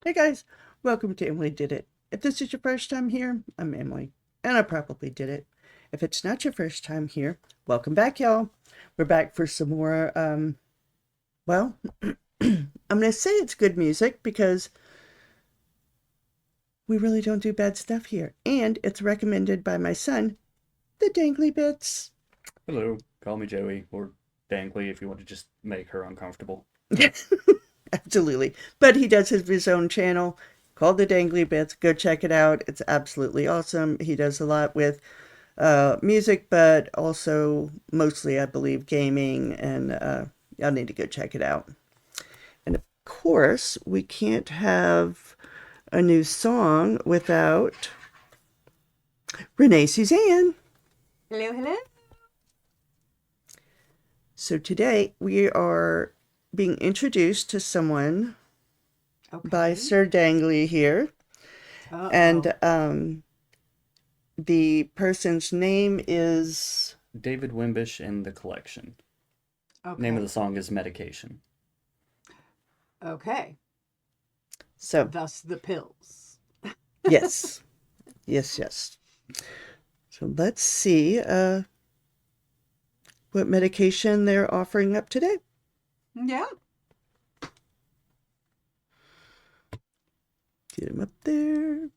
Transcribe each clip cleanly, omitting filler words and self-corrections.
Hey guys, welcome to Emily Did It. If this is your first time here, I'm Emily, and I probably did it. If it's not your first time here, welcome back, y'all. We're back for some more, well, I'm going to say it's good music because we really don't do bad stuff here. And it's recommended by my son, the Dangly Bits. Hello, call me Joey or Dangley if you want to just make her uncomfortable. Absolutely. But he does have his own channel called the Dangly Bits. Go check it out. It's absolutely awesome. He does a lot with music, but also mostly, I believe, gaming. And y'all need to go check it out. And of course, we can't have a new song without Renee Suzanne. Hello, hello. So today we are being introduced to someone by Sir Dangly here. Uh-oh. And the person's name is David Wimbish and the Collection. Okay. Name of the song is Medication. Okay. so Thus the pills. yes. Yes. So let's see what medication they're offering up today. Yeah. Get him up there.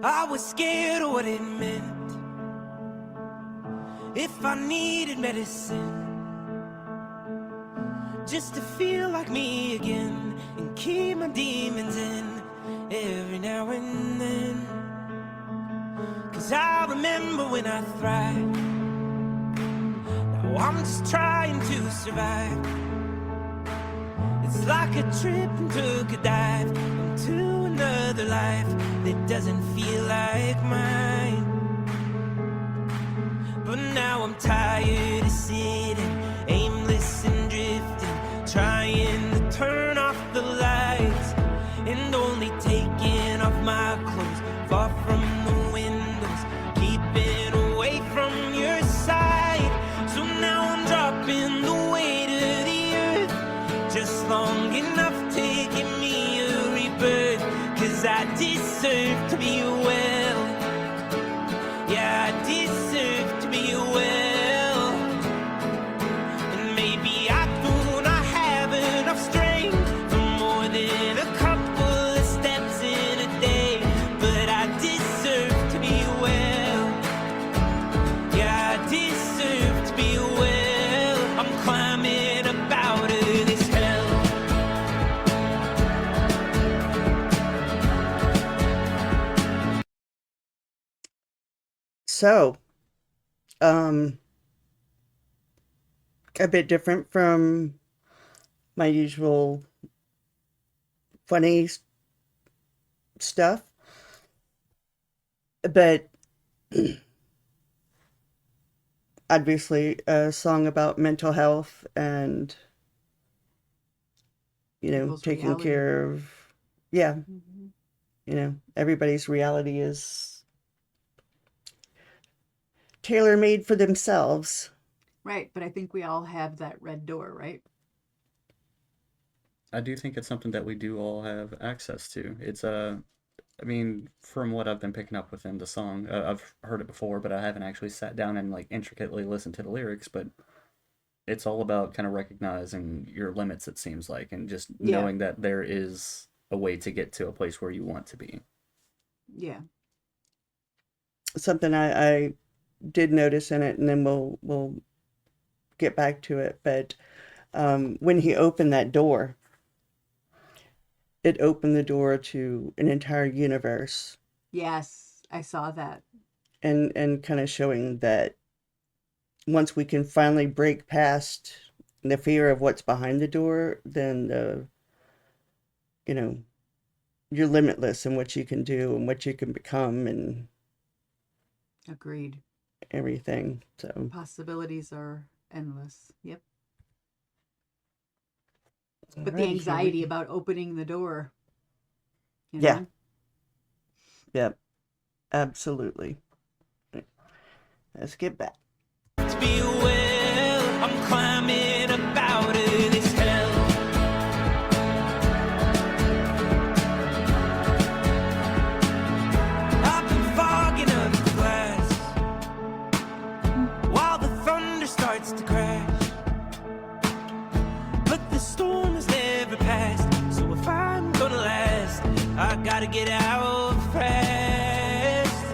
I was scared of what it meant if I needed medicine, just to feel like me again and keep my demons in every now and then. 'Cause I remember when I thrived. Now I'm just trying to survive. It's like a trip and took a dive into another life that doesn't feel like mine. But now I'm tired of sitting, aimless and drifting, trying to turn off the lights and only taking off my clothes, far from the windows, keeping away from your side. So now I'm dropping the weight of the earth, just long enough to give me a rebirth. 'Cause I deserve to be well. Yeah, I deserve to be well. And maybe I do not have enough strength for more than a couple of steps in a day, but I deserve to be well. Yeah, I deserve to be well. I'm climbing up out of this hell. So, a bit different from my usual funny stuff, but obviously a song about mental health and, People's taking reality. care of, everybody's reality is tailor-made for themselves. Right, but I think we all have that red door, right? I do think it's something that we do all have access to. It's I mean, from what I've been picking up within the song, I've heard it before, but I haven't actually sat down and like intricately listened to the lyrics. But it's all about kind of recognizing your limits, it seems like, and just Yeah. knowing that there is a way to get to a place where you want to be. Yeah. Something I did notice in it, and then we'll get back to it. But when he opened that door, it opened the door to an entire universe, Yes, I saw that. and kind of showing that once we can finally break past the fear of what's behind the door, then you know you're limitless in what you can do and what you can become and Agreed. everything. So Possibilities are endless. Yep. But the alrighty, anxiety about opening the door. You Yeah. know? Yep, absolutely. Let's get back. To be well, I'm climbing I gotta get out fast.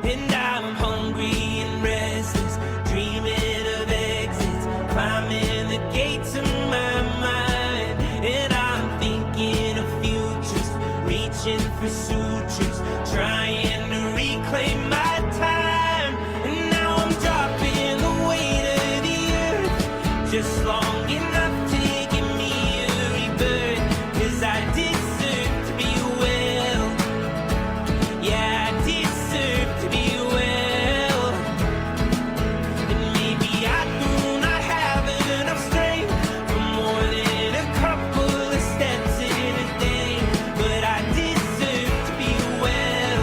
And I'm hungry and restless, dreaming of exits, climbing the gates of my mind. And I'm thinking of futures, reaching for sutures, trying to reclaim my time. And now I'm dropping the weight of the earth, just long enough to give me a rebirth. 'Cause I deserve to be well. Yeah, I deserve to be well. And maybe I do not have enough strength for more than a couple of steps in a day. But I deserve to be well.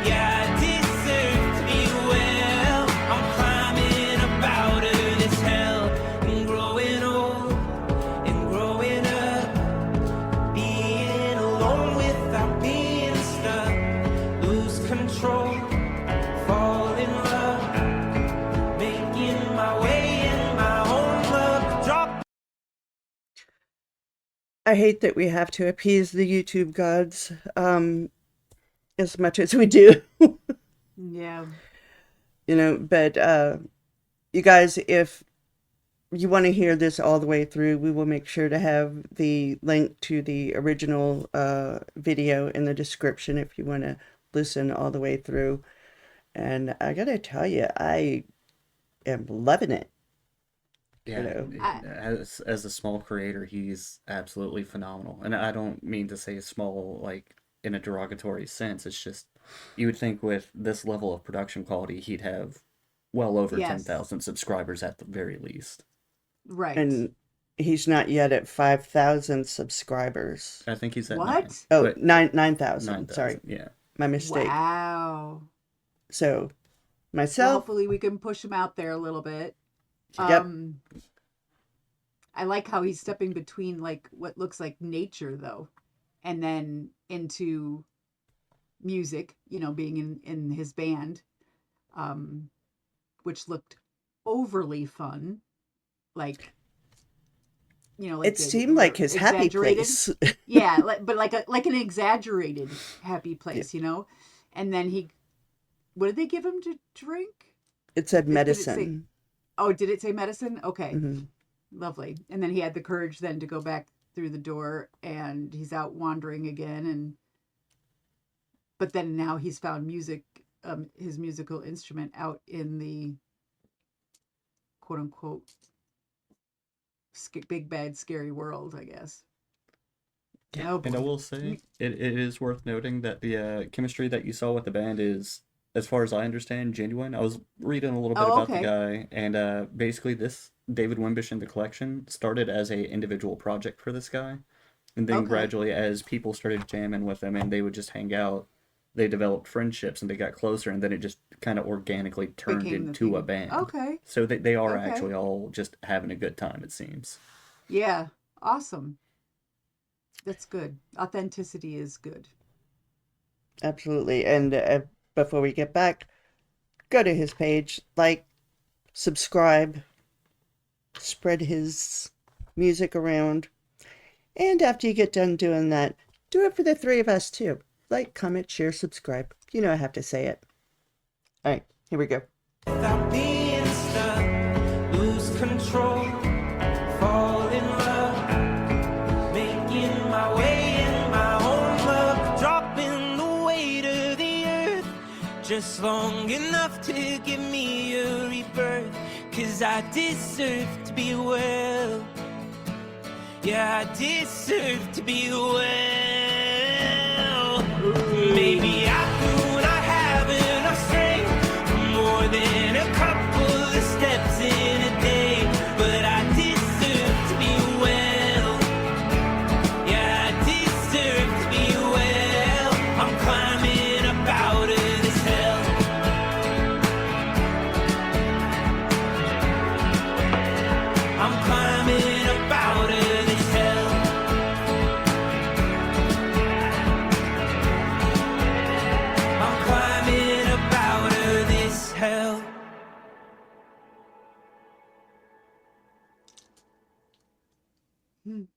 Yeah, I deserve to be well. I'm climbing up out of this hell and growing old and growing up. Being alone without being stuck. Lose control, fall in love. Making my way in my own luck. Drop. I hate that we have to appease the YouTube gods as much as we do. Yeah. But you guys, if you want to hear this all the way through, we will make sure to have the link to the original video in the description if you want to listen all the way through. And I gotta tell you, I am loving it. Yeah, I- as a small creator, he's absolutely phenomenal. And I don't mean to say small like in a derogatory sense. It's just you would think with this level of production quality, he'd have well over Yes. 10,000 subscribers at the very least. Right. And he's not yet at 5,000 subscribers. I think he's at What? Oh, But 9,000. 9,000. Sorry, Yeah. my mistake. Wow. So, Well, myself, hopefully we can push him out there a little bit. Yep. I like how he's stepping between like what looks like nature though, and then into music, being in his band, which looked overly fun. Like, like it seemed like his happy exaggerated. place. Yeah, but like an exaggerated happy place, And then what did they give him to drink? It said Did it say- medicine. Oh, did it say medicine? Okay. Mhm. Lovely. And then he had the courage then to go back through the door, and he's out wandering again. But then now he's found music, his musical instrument out in the quote unquote big bad scary world, I guess. Yeah. Oh, And I boy. will say, it is worth noting that the chemistry that you saw with the band is, as far as I understand, genuine. I was reading a little bit Oh, about the okay. guy, and basically this David Wimbish and the Collection started as a individual project for this guy. And then Okay. gradually, as people started jamming with him and they would just hang out, they developed friendships and they got closer, and then it just kind of organically turned Became the into a thing. band. Okay. So they are Okay. actually all just having a good time, it seems. Yeah. Awesome. That's good. Authenticity is good. Absolutely. And before we get back, go to his page, like, subscribe, spread his music around. And after you get done doing that, do it for the three of us too. Like, comment, share, subscribe. You know I have to say it. All right, here we go. Without being stuck, lose control, fall in love, making my way in my own luck, dropping the weight of the earth, just long enough to give me a rebirth, 'cause I deserve to be well. Yeah, I deserve to be well. Maybe I do not have enough strength for more than a couple of steps in a day, but I deserve to be well. Yeah, I deserve to be well. I'm climbing up out of this hell. I'm climbing up out of this hell. I'm climbing up out of this hell. Mm.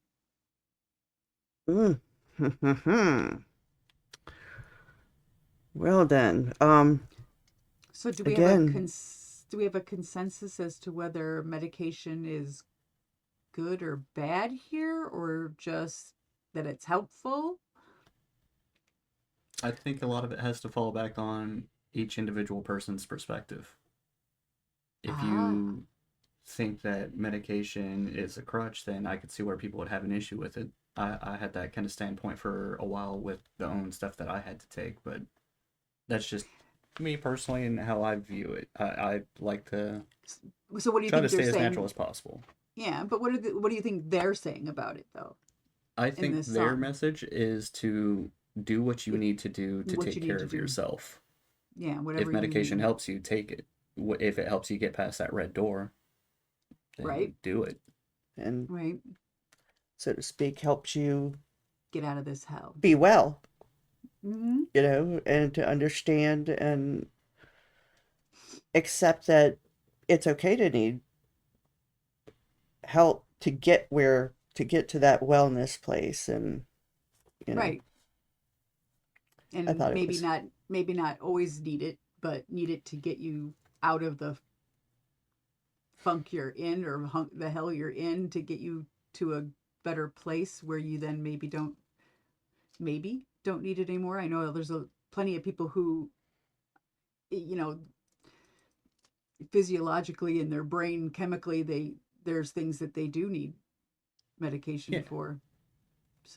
Well then, So do we have a again, consensus as to whether medication is good or bad here, or just that it's helpful? I think a lot of it has to fall back on each individual person's perspective. If Ah, you think that medication is a crutch, then I could see where people would have an issue with it. I had that kind of standpoint for a while with the own stuff that I had to take, but that's just me personally and how I view it. I like to so what do you try to think they're stay as natural saying? as possible. Yeah, but what do you think they're saying about it though I in think this their song? message is to do what you It, need to do to what take you need care to of do. yourself. Yeah, If whatever you medication need. helps you, take it. If it helps you get past that red door, Right? then do it. and Right. so to speak, helps you Get out of this hell. be well, Mm-hmm. and to understand and accept that it's okay to need help to get to that wellness place. And you know, Right. I And thought it was maybe not always need it, but need it to get you out of the funk you're in, or the hell you're in, to get you to a better place where you then maybe don't need it anymore. I know there's plenty of people who, you know, physiologically in their brain, chemically, there's things that they do need medication Yeah. for.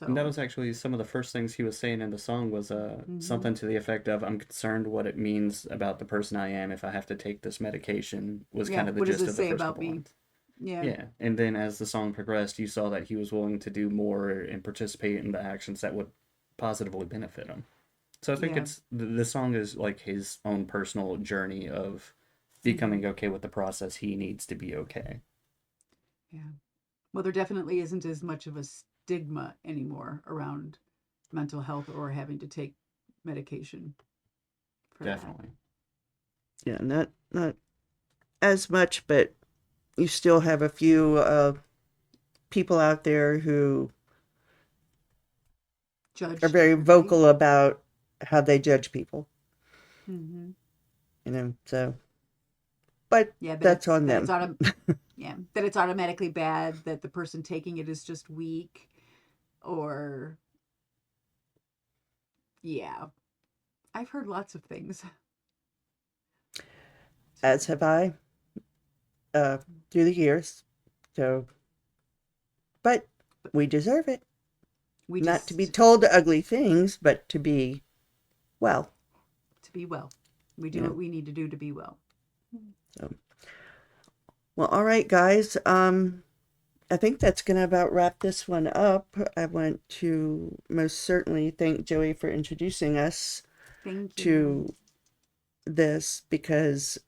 And that So, was actually some of the first things he was saying in the song was mm-hmm. something to the effect of, "I'm concerned what it means about the person I am if I have to take this medication," was Yeah, kind of the what does gist it of the say first about couple me? lines. Yeah, Yeah, and then as the song progressed, you saw that he was willing to do more and participate in the actions that would positively benefit him. So I think yeah, the song is like his own personal journey of mm-hmm. becoming okay with the process he needs to be okay. Yeah. Well, there definitely isn't as much of a stigma anymore around mental health or having to take medication for that. Definitely. yeah, not as much, but you still have a few people out there who are Judge very differently. vocal about how they judge people. Mm-hmm. So but Yeah, that's on them. that it's automatically bad, that the person taking it is just weak, or yeah, I've heard lots of things. As So have I uh, through the years. So, but we deserve it. we Not to be just told ugly things, but to be well. to be well. We You do know. what we need to do to be well. So, well, all right, guys. I think that's gonna about wrap this one up. I want to most certainly thank Joey for introducing us Thank you. to this because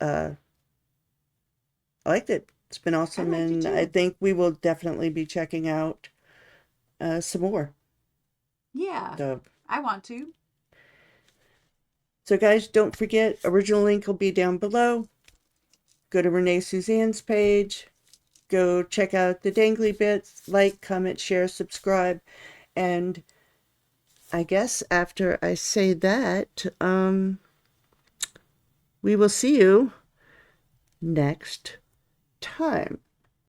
I liked it. It's been I awesome, liked it and I too. think we will definitely be checking out some more. Yeah, So, I want to. so guys, don't forget, original link will be down below. Go to Renee Suzanne's page. Go check out the Dangly Bits. Like, comment, share, subscribe. And I guess after I say that, we will see you next time.